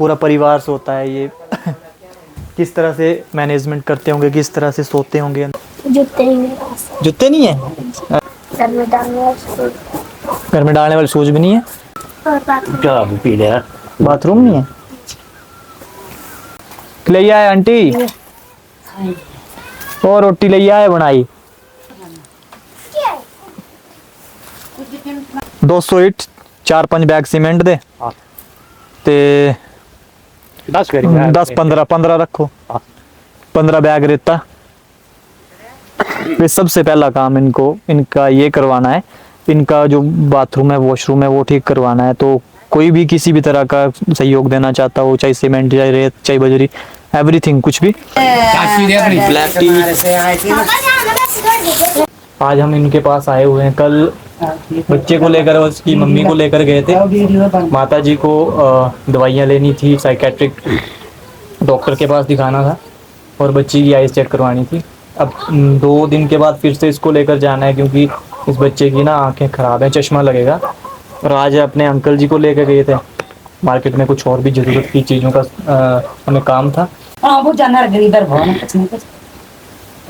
पूरा परिवार सोता है ये किस तरह से मैनेजमेंट करते होंगे, किस तरह से सोते होंगे। जूते नहीं मेरे पास। जूते नहीं है? घर में डालने वाले शूज। घर में डालने वाले शूज भी नहीं है? और बाथरूम। क्या पी लिया? बाथरूम नहीं है? ले आए आंटी और रोटी ले आए बनाई। 200 ईट 4-5 बैग सीमेंट दे ते 10-15 रखो, 15 बैग रेता। ये सबसे पहला काम इनका ये करवाना है। इनका जो बाथरूम है, वॉशरूम है, वो ठीक करवाना है। तो कोई भी किसी भी तरह का सहयोग देना चाहता हो, चाहे सीमेंट, चाहे रेत, चाहे बजरी, एवरीथिंग, कुछ भी। आज हम इनके पास आए हुए हैं। कल बच्चे को लेकर उसकी मम्मी को लेकर गए थे। माता जी को दवाइयाँ लेनी थी, साइकेट्रिक डॉक्टर के पास दिखाना था और बच्ची की आईज चेक करवानी थी। अब 2 दिन के बाद फिर से इसको लेकर जाना है क्योंकि इस बच्चे की ना आंखें ख़राब हैं, चश्मा लगेगा। और आज अपने अंकल जी को लेकर गए थे मार्केट में, कुछ और भी ज़रूरत की चीज़ों का हमें काम था।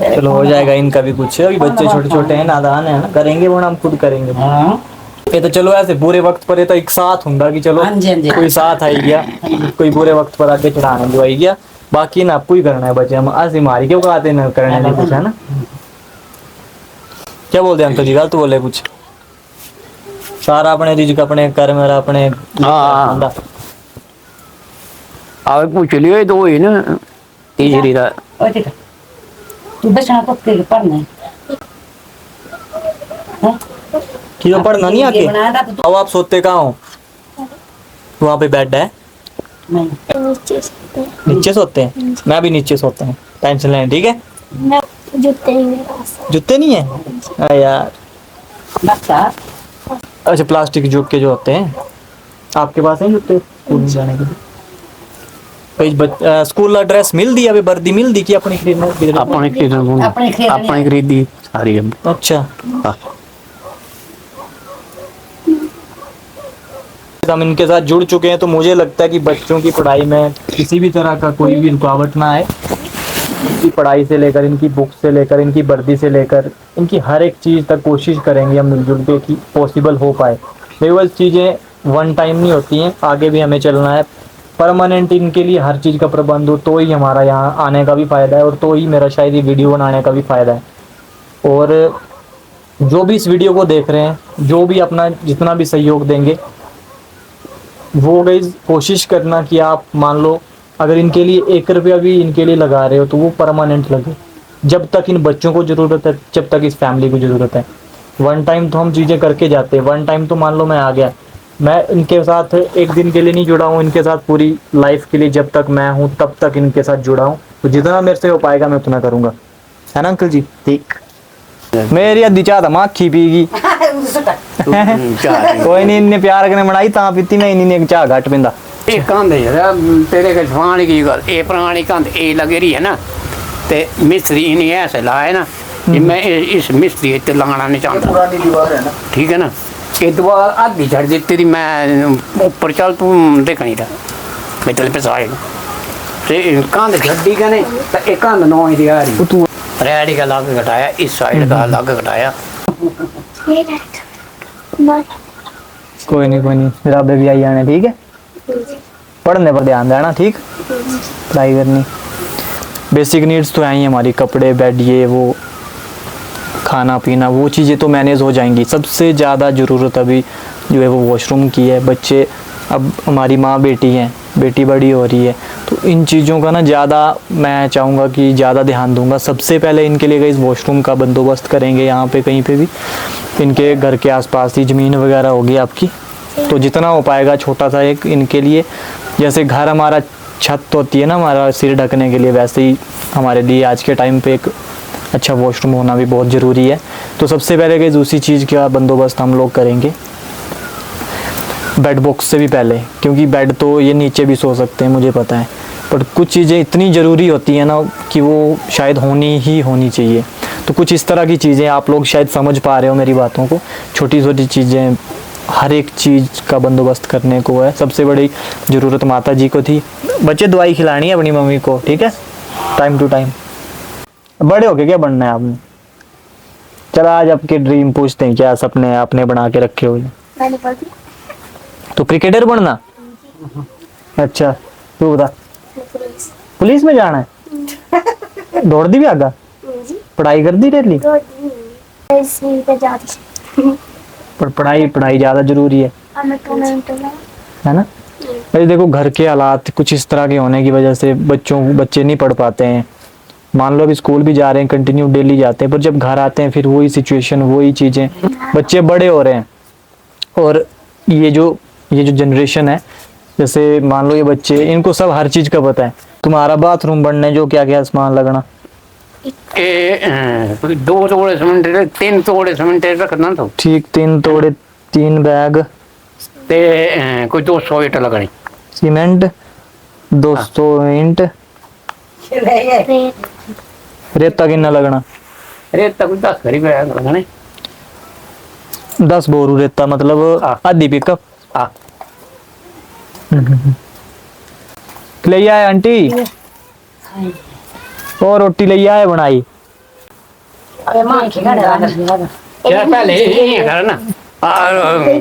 चलो हो जाएगा इनका भी कुछ। अभी बच्चे छोटे छोटे हैं, नादान है ना, करेंगे वो हम खुद करेंगे। ये तो चलो ऐसे बुरे वक्त पर ये तो एक साथ होंगे कि चलो कोई साथ आई गया, कोई बुरे वक्त पर आके चढ़ाने जो आई गया। बाकी ना आपको ही करना है बच्चे, हम आज मारी क्यों कहते ना करने नहीं कुछ, है ना। क्या बोलते अंकल जी? गलत बोले कुछ? सारा अपने रिजिक अपने कर, मेरा अपने। हाँ आवे पूछ लियो तो ही ना तीसरी का। तू बचना तो तेरे पढ़ना है। क्यों पढ़ना नहीं आके? अब आप सोते कहाँ हो? वहाँ पे बेड है? नीचे सोते हैं। मैं भी नीचे सोता हूँ, टेंशन लें, ठीक है। जूते नहीं मेरे पास। जूते नहीं है यार? अच्छा, प्लास्टिक के जो होते हैं आपके पास हैं जूते स्कूल जाने के लिए? स्कूल ड्रेस मिल दी, अभी वर्दी मिल दी कि अपनी खरीदी सारी। अच्छा, हम इनके साथ जुड़ चुके हैं तो मुझे लगता है कि बच्चों की पढ़ाई में किसी भी तरह का कोई भी रुकावट ना आए। इनकी पढ़ाई से लेकर, इनकी बुक से लेकर, इनकी वर्दी से लेकर, इनकी हर एक चीज़ तक कोशिश करेंगे हम मिलजुल के कि पॉसिबल हो पाए। केवल चीज़ें वन टाइम नहीं होती हैं, आगे भी हमें चलना है। परमानेंट इनके लिए हर चीज़ का प्रबंध हो तो ही हमारा यहाँ आने का भी फ़ायदा है और तो ही मेरा शायद ये वीडियो बनाने का भी फ़ायदा है। और जो भी इस वीडियो को देख रहे हैं, जो भी अपना जितना भी सहयोग देंगे, वो गाइस कोशिश करना कि आप मान लो अगर इनके लिए 1 रुपया भी इनके लिए लगा रहे हो तो वो परमानेंट लगे। जब तक इन बच्चों को ज़रूरत है, जब तक इस फैमिली को ज़रूरत है। वन टाइम तो हम चीज़ें करके जाते हैं। वन टाइम तो मान लो मैं आ गया, मैं इनके साथ एक दिन के लिए नहीं जुड़ा हूँ, इनके साथ पूरी लाइफ के लिए जब तक मैं हूँ तब तक इनके साथ जुड़ा हूँ। तो जितना मेरे से हो पाएगा मैं उतना करूँगा, है ना अंकल जी? ठीक। मेरी अद्धी चाह था माखी पीगी कोई नहीं, इन्ने प्यार कने बनाई ता पीती, मैं इन्नी चाह घट पिंदा। एक कंध है तेरे के जवान की गल, ए पुरानी कंध ए लगे रही है ना, ते मिस्त्री इन्हें ऐसे लाए ना कि मैं इस मिस्त्री ते लगाना नहीं चाहता। पुरानी दीवार है ना, ठीक है ना। ये दीवार आधी झड़ देती थी, मैं ऊपर चल तू देख नहीं था, मैं तेरे पे साइड से कंध झड़ी का नहीं तो एक कंध नौ ही आ रही। तू रेडी का लाग घटाया, इस साइड का लाग घटाया। कोई नहीं, रब भी आई जाने, ठीक है। पढ़ने पर ध्यान देना, ठीक। पढ़ाई करनी, बेसिक नीड्स तो आई हमारी, कपड़े, बेड, ये वो, खाना पीना, वो चीज़ें तो मैनेज हो जाएंगी। सबसे ज़्यादा ज़रूरत अभी जो है वो वॉशरूम की है। बच्चे, अब हमारी माँ बेटी हैं, बेटी बड़ी हो रही है, तो इन चीज़ों का ना ज़्यादा मैं चाहूँगा कि ज़्यादा ध्यान दूंगा। सबसे पहले इनके लिए इस वॉशरूम का बंदोबस्त करेंगे। यहाँ पे कहीं पे भी इनके घर के आसपास ही ज़मीन वगैरह होगी आपकी, तो जितना हो पाएगा छोटा सा एक इनके लिए, जैसे घर हमारा छत होती है ना हमारा सिर ढकने के लिए, वैसे ही हमारे लिए आज के टाइम पे एक अच्छा वॉशरूम होना भी बहुत ज़रूरी है। तो सबसे पहले कि उसी चीज़ का बंदोबस्त हम लोग करेंगे बेड बॉक्स से भी पहले, क्योंकि बेड तो ये नीचे भी सो सकते हैं मुझे पता है, पर कुछ चीज़ें इतनी ज़रूरी होती हैं ना कि वो शायद होनी चाहिए। तो कुछ इस तरह की चीज़ें आप लोग शायद समझ पा रहे हो मेरी बातों को, छोटी छोटी चीज़ें हर एक चीज़ का बंदोबस्त करने को है। सबसे बड़ी ज़रूरत माता जी को थी। बच्चे दवाई खिलानी है अपनी मम्मी को, ठीक है, टाइम टू टाइम। बड़े होके क्या बनना है आपने? चलो आज आपके ड्रीम पूछते हैं, क्या सपने आपने बना के रखे हुए? मैंने बोल दिया तो क्रिकेटर बनना? अच्छा, तू बता। पुलिस। पुलिस में जाना है? दौड़ दी भी आगा? जी पढ़ाई कर दी डेली? ऐसी पे जाती पर पढ़ाई ज़्यादा जरूरी है अब मैं टूर्नामेंट में है ना? अरे देखो, घर के हालात कुछ इस तरह के होने की वजह से बच्चे नहीं पढ़ पाते हैं। मान लो अभी स्कूल भी जा रहे हैं, कंटिन्यू डेली जाते हैं, पर जब घर आते हैं फिर वही सिचुएशन, वही चीज़ें, बच्चे बड़े हो रहे हैं। और ये जो जनरेशन है, जैसे मान लो ये बच्चे, इनको सब हर चीज़ का पता है। तुम्हारा बाथरूम बनने जो क्या क्या सामान लगना? कोई 2 तोड़े सीमेंट 3 तोड़े सीमेंट रखना तो ठीक, 3 तोड़े 3 बैग ते कोई 200 ईट लगनी। सीमेंट, 200 ईंट, रेत रेता कितना लगना? रेत तक 10 करीब लगने। 10 बोरू रेता, मतलब हाँ। आधी पिकअप। हाँ ले आए आंटी, और रोटी ले आए बनाई? अबे मां के घर आ यार पहले ये करना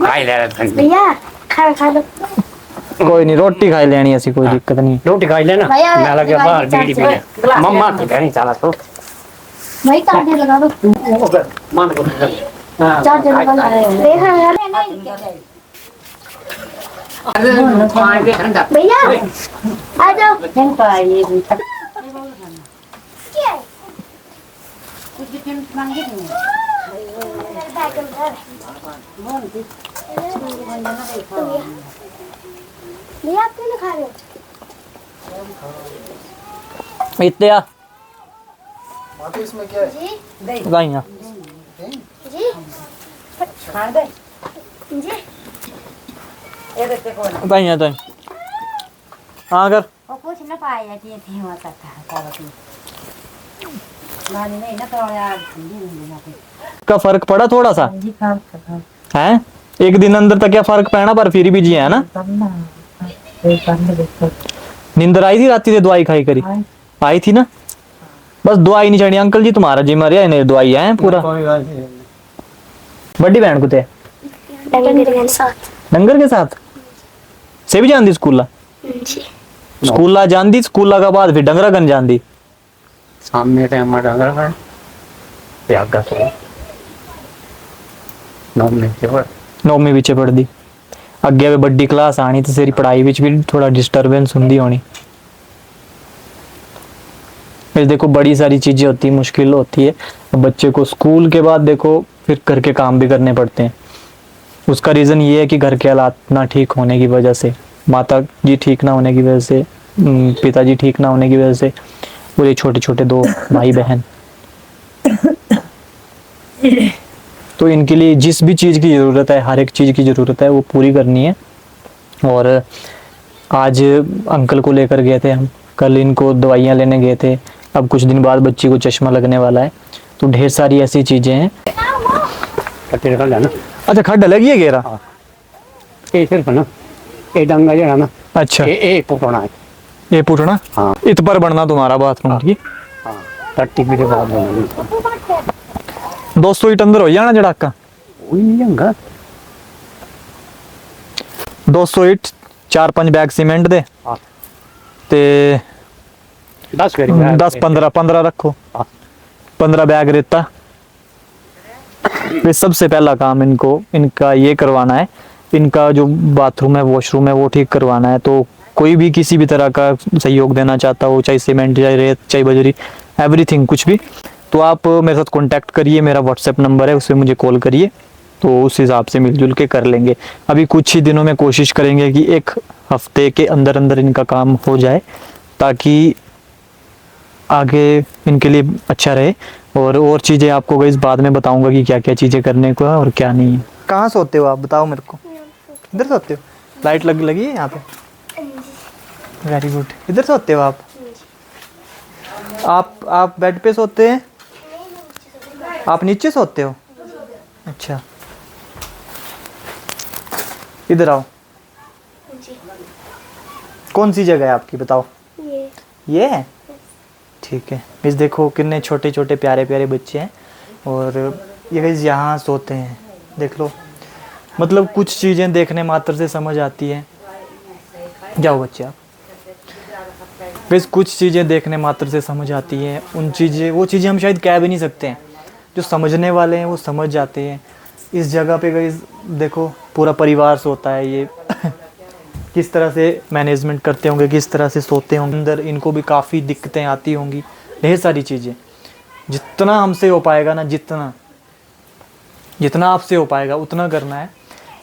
खाई ले भैया खाना खा लो कोई नहीं, रोटी खाई लेनी, ऐसी कोई दिक्कत नहीं। रोटी खाई लेना। भैया, मैं लगे भैया, बाहर बीड़ी पी ले। गिलास मम्मा तो कहनी चला तो भाई चार्जर लगा दो मान को चार्जर लगा दो देखा यार भैया आ जाओ दिन का ये भी तक क्या है? कुछ भी पेन मांगे नहीं बैग अंदर बोल दी भैया आप क्यों नहीं खा रहे हो? इतने आ जी गाइया जी खान दे जी ये देते कौन गाइया तो हाँ कर। वो कुछ न पाया कि थी हुआ करता है क्या नानी नहीं ना तो यार ठंडी नहीं ना का फर्क पड़ा थोड़ा सा जी काम कर है? एक दिन अंदर तक क्या फर्क पड़ा, पर फिर भी जी है ना? करना एक बंद देखो नींदर आई थी राती से दवाई खाई करी? आई थी ना? बस दवाई नहीं चढ़ी अंकल जी, तुम्हारा जिम्मा रहा है, दवाई है पूरा। बड़ी बहन कुते डंगर के साथ डंगर के साथ से भी जान स्कूल? जी स्कूल जान स्कूल का बाद फिर डंगरा गन जान दी। सामने टाइम में डंगर है त्यागा से नौवीं पीछे पढ़ दी, अगे वे बड़ी क्लास आनी तो तेरी पढ़ाई विच भी थोड़ा डिस्टरबेंस होंगी होनी। फिर देखो बड़ी सारी चीजें होती है, मुश्किल होती है बच्चे को स्कूल के बाद, देखो फिर घर के काम भी करने पड़ते हैं। उसका रीज़न ये है कि घर के हालात ना ठीक होने की वजह से, माता जी ठीक ना होने की वजह से, पिताजी ठीक ना होने की वजह से, और ये छोटे छोटे 2 भाई बहन। तो इनके लिए जिस भी चीज़ की ज़रूरत है, हर एक चीज़ की ज़रूरत है, वो पूरी करनी है। और आज अंकल को लेकर गए थे हम, कल इनको दवाइयाँ लेने गए थे, अब कुछ दिन बाद बच्ची को चश्मा लगने वाला है। तो ढेर सारी ऐसी चीज़ें हैं। अच्छा, खड्डा लगी है घेरा? ये सिर्फ ना ये डंगा जड़ा ना अच्छा, ये पुटना है। ये पूछना हाँ इत पर बनना तुम्हारा बाथरूम की। हाँ 30 के बाद बनानी 200 ईट अंदर हो जाना जड़ाका? कोई नहीं जंगा 200 ईट 4-5 बैग सीमेंट दे हाँ। ते 10 करीब 10-15 रखो, हाँ। 15 बैग रेता। ये सबसे पहला काम इनका ये करवाना है, इनका जो बाथरूम है, वॉशरूम है, वो ठीक करवाना है। तो कोई भी किसी भी तरह का सहयोग देना चाहता हो, चाहे सीमेंट, चाहे रेत, चाहे बजरी, एवरीथिंग, कुछ भी, तो आप मेरे साथ कांटेक्ट करिए। मेरा व्हाट्सएप नंबर है, उससे मुझे कॉल करिए, तो उस हिसाब से मिलजुल के कर लेंगे। अभी कुछ ही दिनों में कोशिश करेंगे कि 1 हफ्ते के अंदर अंदर इनका काम हो जाए, ताकि आगे इनके लिए अच्छा रहे। और चीज़ें आपको गाइस बाद में बताऊंगा कि क्या क्या चीज़ें करने को है और क्या नहीं है। कहाँ सोते हो आप, बताओ मेरे को? इधर सोते हो? लाइट लगी है यहाँ पे? Very good. इधर सोते हो आप बेड पे सोते हैं? आप नीचे सोते हो? अच्छा, इधर आओ। जी कौन सी जगह है आपकी बताओ। ये ये ठीक है। इस देखो कितने छोटे छोटे प्यारे प्यारे बच्चे हैं और ये गाइस यहाँ सोते हैं, देख लो। मतलब कुछ चीज़ें देखने मात्र से समझ आती है। जाओ बच्चे आप। गाइस कुछ चीज़ें देखने मात्र से समझ आती हैं, वो चीज़ें हम शायद कह भी नहीं सकते हैं। जो समझने वाले हैं वो समझ जाते हैं। इस जगह पे गाइस देखो पूरा परिवार सोता है। ये किस तरह से मैनेजमेंट करते होंगे, किस तरह से सोते होंगे। अंदर इनको भी काफ़ी दिक्कतें आती होंगी, ढेर सारी चीज़ें। जितना हमसे हो पाएगा ना, जितना आपसे हो पाएगा उतना करना है।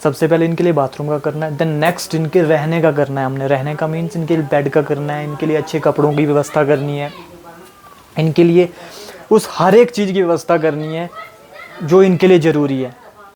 सबसे पहले इनके लिए बाथरूम का करना है, देन नेक्स्ट इनके रहने का करना है। हमने रहने का मीन्स इनके लिए बेड का करना है, इनके लिए अच्छे कपड़ों की व्यवस्था करनी है, इनके लिए उस हर एक चीज़ की व्यवस्था करनी है जो इनके लिए ज़रूरी है।